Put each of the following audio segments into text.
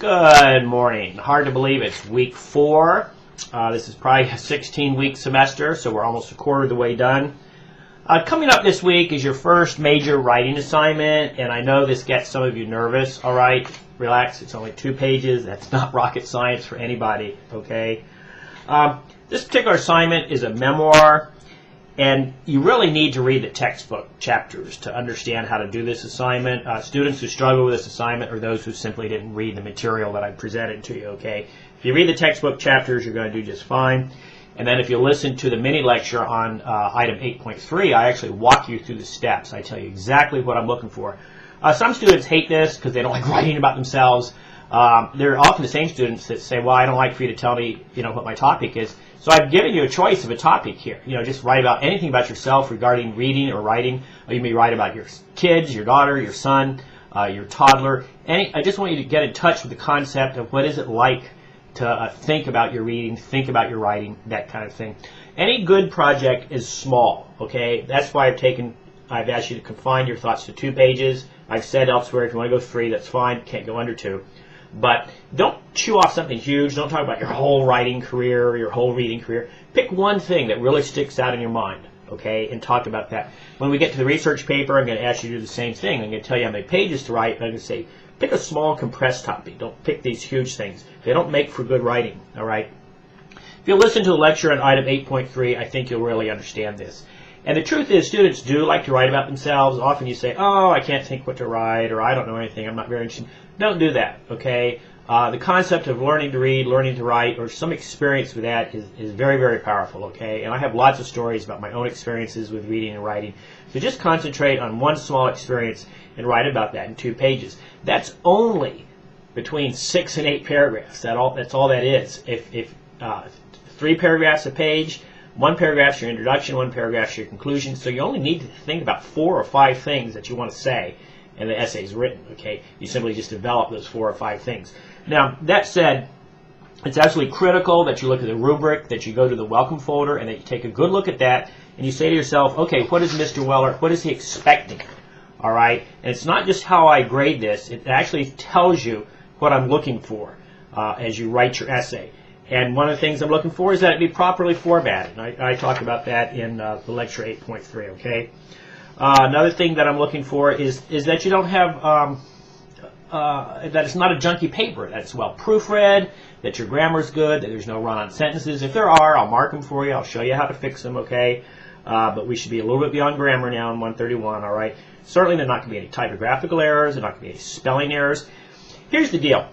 Good morning. Hard to believe it's week 4. This is probably a 16-week semester, so we're almost a quarter of the way done. Coming up this week is your first major writing assignment, and I know this gets some of you nervous. All right, relax. It's only 2 pages. That's not rocket science for anybody, okay? This particular assignment is a memoir, and you really need to read the textbook chapters to understand how to do this assignment. Students who struggle with this assignment are those who simply didn't read the material that I presented to you, okay? If you read the textbook chapters, you're going to do just fine. And then if you listen to the mini lecture on item 8.3, I actually walk you through the steps. I tell you exactly what I'm looking for. Some students hate this because they don't like writing about themselves. They're often the same students that say, well, I don't like for you to tell me, what my topic is. So I've given you a choice of a topic here. Just write about anything about yourself regarding reading or writing. Or you may write about your kids, your daughter, your son, your toddler. I just want you to get in touch with the concept of what is it like to think about your reading, think about your writing, that kind of thing. Any good project is small, okay? That's why I've asked you to confine your thoughts to 2 pages. I've said elsewhere if you want to go 3, that's fine. Can't go under 2. But don't chew off something huge. Don't talk about your whole writing career or your whole reading career. Pick one thing that really sticks out in your mind, okay, and talk about that. When we get to the research paper, I'm going to ask you to do the same thing. I'm going to tell you how many pages to write, but I'm going to say, pick a small compressed topic. Don't pick these huge things. They don't make for good writing, all right? If you listen to a lecture on item 8.3, I think you'll really understand this. And the truth is, students do like to write about themselves. Often you say, oh, I can't think what to write, or I don't know anything, I'm not very interested. Don't do that, okay? The concept of learning to read, learning to write, or some experience with that is very, very powerful, okay? And I have lots of stories about my own experiences with reading and writing. So just concentrate on one small experience and write about that in 2 pages. That's only between 6 and 8 paragraphs. That's all that is. If 3 paragraphs a page, 1 paragraph's your introduction, 1 paragraph's your conclusion. So you only need to think about 4 or 5 things that you want to say, and the essay is written, okay? You simply just develop those 4 or 5 things. Now, that said, it's absolutely critical that you look at the rubric, that you go to the welcome folder, and that you take a good look at that, and you say to yourself, okay, what is Mr. Weller, what is he expecting? All right? And it's not just how I grade this, it actually tells you what I'm looking for as you write your essay. And one of the things I'm looking for is that it be properly formatted. And I talk about that in the lecture 8.3, okay? Another thing that I'm looking for is that you don't have, that it's not a junky paper, that it's well proofread, that your grammar's good, that there's no run-on sentences. If there are, I'll mark them for you. I'll show you how to fix them, okay? But we should be a little bit beyond grammar now in 131, all right? Certainly there's not going to be any typographical errors. There's not going to be any spelling errors. Here's the deal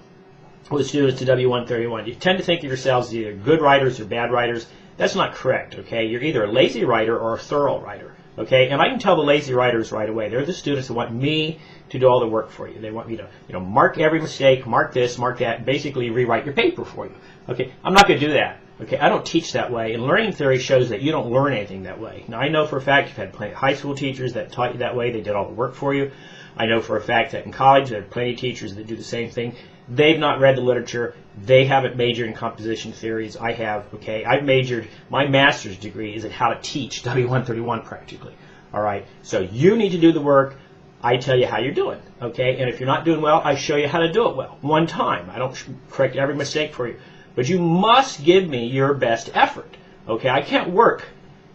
with students to W131. You tend to think of yourselves as either good writers or bad writers. That's not correct, okay? You're either a lazy writer or a thorough writer, okay? And I can tell the lazy writers right away. They're the students who want me to do all the work for you. They want me to, mark every mistake, mark this, mark that, basically rewrite your paper for you, okay? I'm not going to do that, okay? I don't teach that way, and learning theory shows that you don't learn anything that way. Now, I know for a fact you've had plenty of high school teachers that taught you that way. They did all the work for you. I know for a fact that in college there are plenty of teachers that do the same thing. They've not read the literature. They haven't majored in composition theories. I have, okay? I've majored, my master's degree is in how to teach W131 practically, all right? So you need to do the work. I tell you how you're doing, okay? And if you're not doing well, I show you how to do it well. One time. I don't correct every mistake for you. But you must give me your best effort, okay? I can't work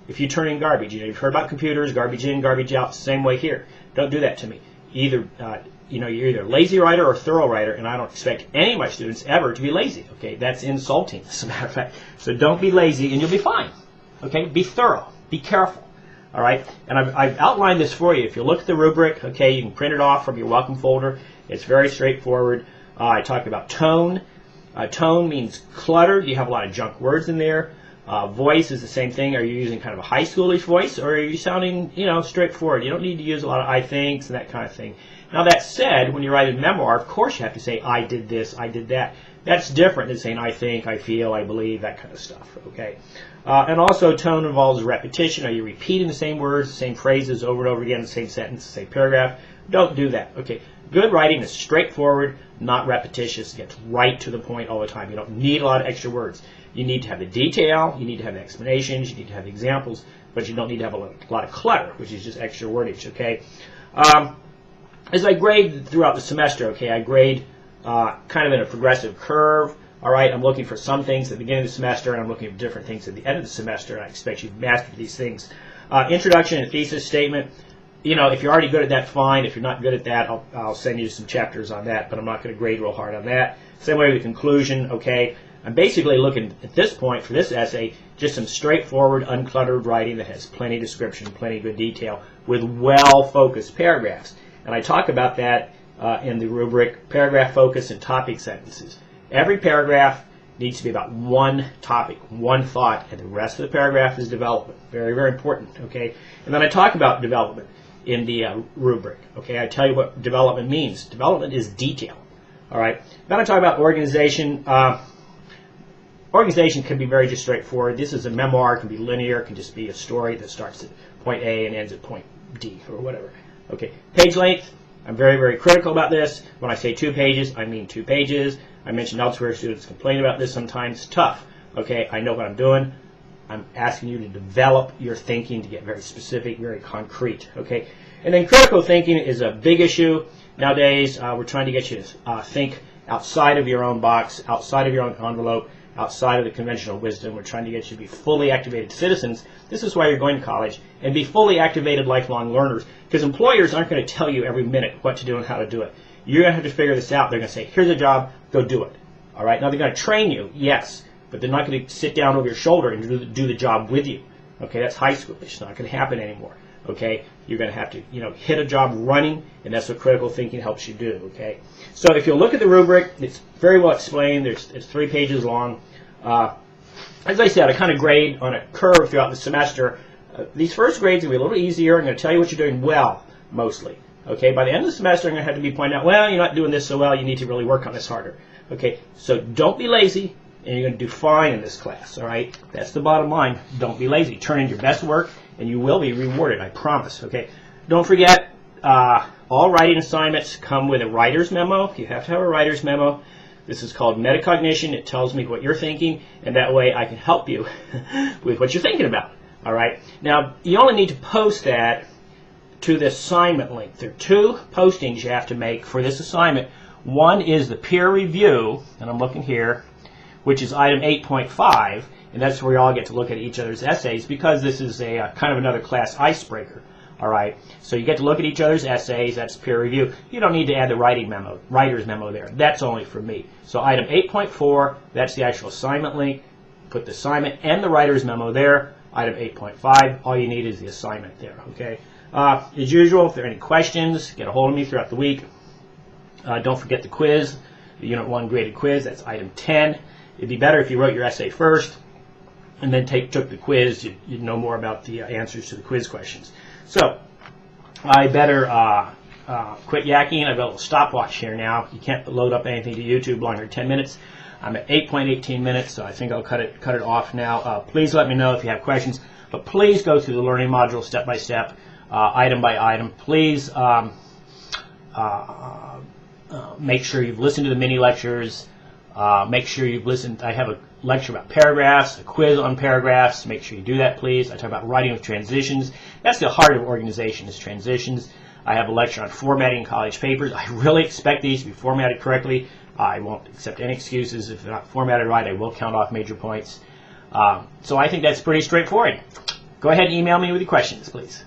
if you turn in garbage. You've heard about computers, garbage in, garbage out, same way here. Don't do that to me. Either, you're either a lazy writer or a thorough writer, and I don't expect any of my students ever to be lazy, okay? That's insulting, as a matter of fact. So don't be lazy, and you'll be fine, okay? Be thorough. Be careful, all right? And I've outlined this for you. If you look at the rubric, okay, you can print it off from your welcome folder. It's very straightforward. I talk about tone. Tone means clutter. You have a lot of junk words in there. Voice is the same thing. Are you using kind of a high schoolish voice, or are you sounding, straightforward? You don't need to use a lot of I thinks and that kind of thing. Now, that said, when you write a memoir, of course you have to say, I did this, I did that. That's different than saying I think, I feel, I believe, that kind of stuff, okay? And also, tone involves repetition. Are you repeating the same words, the same phrases over and over again, the same sentence, the same paragraph? Don't do that, okay? Good writing is straightforward, not repetitious. It gets right to the point all the time. You don't need a lot of extra words. You need to have the detail, you need to have the explanations, you need to have the examples, but you don't need to have a lot of clutter, which is just extra wordage, okay? As I grade throughout the semester, okay, I grade kind of in a progressive curve. All right, I'm looking for some things at the beginning of the semester, and I'm looking for different things at the end of the semester, and I expect you've mastered these things. Introduction and thesis statement. You know, if you're already good at that, fine. If you're not good at that, I'll send you some chapters on that, but I'm not going to grade real hard on that. Same way with the conclusion, okay? I'm basically looking at this point for this essay, just some straightforward, uncluttered writing that has plenty of description, plenty of good detail, with well-focused paragraphs. And I talk about that in the rubric, paragraph focus and topic sentences. Every paragraph needs to be about one topic, one thought, and the rest of the paragraph is development. Very, very important, okay? And then I talk about development in the rubric, okay? I tell you what development means. Development is detail, all right? Then I talk about organization. Organization can be very just straightforward. This is a memoir. It can be linear. It can just be a story that starts at point A and ends at point D or whatever, okay? Page length. I'm very, very critical about this. When I say 2 pages, I mean 2 pages. I mentioned elsewhere students complain about this sometimes. Tough. Okay, I know what I'm doing. I'm asking you to develop your thinking to get very specific, very concrete. Okay, and then critical thinking is a big issue nowadays. We're trying to get you to think outside of your own box, outside of your own envelope, outside of the conventional wisdom. We're trying to get you to be fully activated citizens. This is why you're going to college, and be fully activated lifelong learners, because employers aren't going to tell you every minute what to do and how to do it. You're going to have to figure this out. They're going to say, here's a job, go do it. All right? Now, they're going to train you, yes, but they're not going to sit down over your shoulder and do the job with you. Okay? That's high school. It's not going to happen anymore. Okay? You're going to have to, hit a job running, and that's what critical thinking helps you do. Okay? So if you look at the rubric, it's very well explained. It's 3 pages long. As I said, I kind of grade on a curve throughout the semester. These first grades are going to be a little easier. I'm going to tell you what you're doing well, mostly. Okay, by the end of the semester, I'm going to have to be pointing out, well, you're not doing this so well, you need to really work on this harder. Okay, so don't be lazy, and you're going to do fine in this class, all right? That's the bottom line. Don't be lazy. Turn in your best work, and you will be rewarded, I promise, okay? Don't forget, all writing assignments come with a writer's memo. You have to have a writer's memo. This is called metacognition. It tells me what you're thinking, and that way I can help you with what you're thinking about, all right? Now, you only need to post that to the assignment link. There are 2 postings you have to make for this assignment. One is the peer review, and I'm looking here, which is item 8.5, and that's where you all get to look at each other's essays, because this is a kind of another class icebreaker. All right, so you get to look at each other's essays. That's peer review. You don't need to add the writer's memo there. That's only for me. So item 8.4, that's the actual assignment link. Put the assignment and the writer's memo there. Item 8.5, all you need is the assignment there. Okay. As usual, if there are any questions, get a hold of me throughout the week. Don't forget the quiz, the Unit 1 graded quiz. That's item 10. It'd be better if you wrote your essay first and then took the quiz. You'd know more about the answers to the quiz questions. So I better quit yakking. I've got a little stopwatch here now. You can't load up anything to YouTube longer than 10 minutes. I'm at 8.18 minutes, so I think I'll cut it off now. Please let me know if you have questions, but please go through the learning module step by step. Item by item. Please make sure you've listened to the mini lectures. Make sure you've listened. I have a lecture about paragraphs, a quiz on paragraphs. Make sure you do that, please. I talk about writing with transitions. That's the heart of organization, is transitions. I have a lecture on formatting college papers. I really expect these to be formatted correctly. I won't accept any excuses. If they're not formatted right, I will count off major points. So I think that's pretty straightforward. Go ahead and email me with your questions, please.